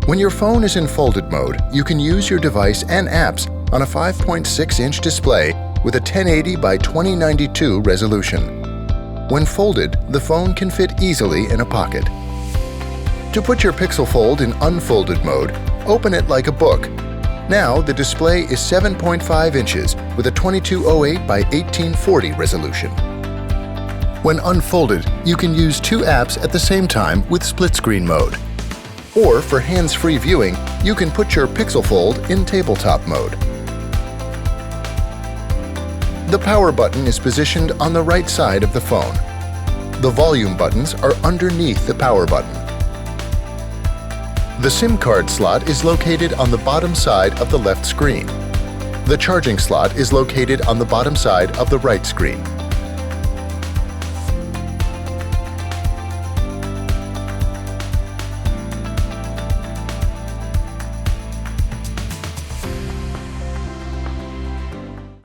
When your phone is in folded mode, you can use your device and apps on a 5.6-inch display with a 1080 by 2092 resolution. When folded, the phone can fit easily in a pocket. To put your Pixel Fold in unfolded mode, open it like a book. Now the display is 7.5 inches with a 2208 by 1840 resolution. When unfolded, you can use two apps at the same time with split screen mode. Or for hands-free viewing, you can put your Pixel Fold in tabletop mode. The power button is positioned on the right side of the phone. The volume buttons are underneath the power button. The SIM card slot is located on the bottom side of the left screen. The charging slot is located on the bottom side of the right screen.